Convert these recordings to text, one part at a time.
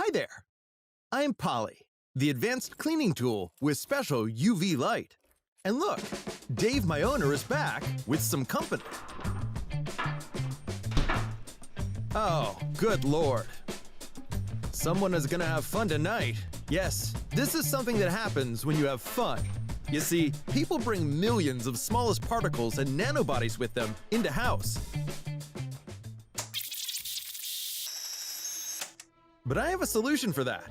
Hi there! I'm Polly, the advanced cleaning tool with special UV light. And look, Dave, my owner, is back with some company. Oh, good lord. Someone is gonna have fun tonight. Yes, this is something that happens when you have fun. You see, people bring millions of smallest particles and nanobodies with them into house. But I have a solution for that.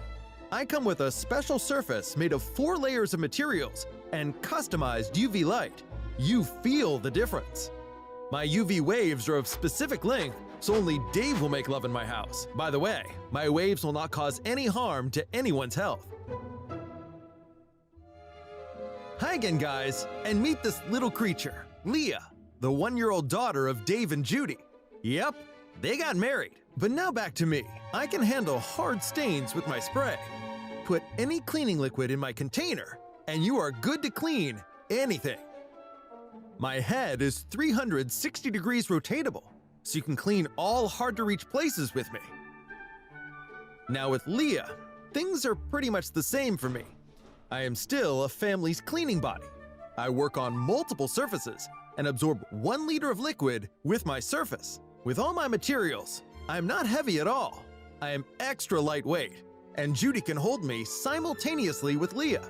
I come with a special surface made of 4 layers of materials and customized UV light. You feel the difference. My UV waves are of specific length, so only Dave will make love in my house. By the way, my waves will not cause any harm to anyone's health. Hi again, guys, and meet this little creature, Leah, the 1-year-old daughter of Dave and Judy. Yep, they got married. But now back to me. I can handle hard stains with my spray. Put any cleaning liquid in my container, and you are good to clean anything. My head is 360 degrees rotatable, so you can clean all hard-to-reach places with me. Now with Leah, things are pretty much the same for me. I am still a family's cleaning body. I work on multiple surfaces and absorb 1 liter of liquid with my surface. With all my materials, I am not heavy at all. I am extra lightweight, and Judy can hold me simultaneously with Leah.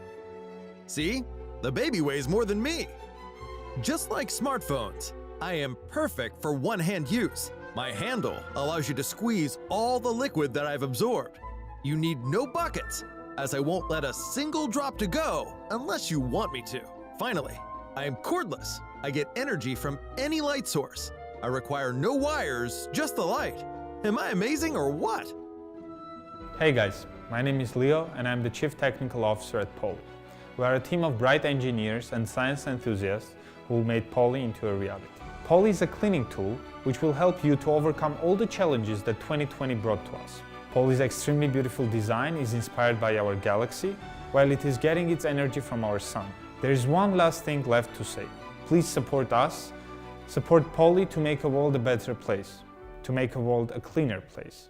See? The baby weighs more than me. Just like smartphones, I am perfect for one-hand use. My handle allows you to squeeze all the liquid that I've absorbed. You need no buckets, as I won't let a single drop to go unless you want me to. Finally, I am cordless. I get energy from any light source. I require no wires, just the light. Am I amazing or what? Hey guys, my name is Leo and I'm the Chief Technical Officer at Poly. We are a team of bright engineers and science enthusiasts who made Poly into a reality. Poly is a cleaning tool which will help you to overcome all the challenges that 2020 brought to us. Poly's extremely beautiful design is inspired by our galaxy, while it is getting its energy from our sun. There is one last thing left to say. Please support us. Support Poly to make a world a better place, to make a world a cleaner place.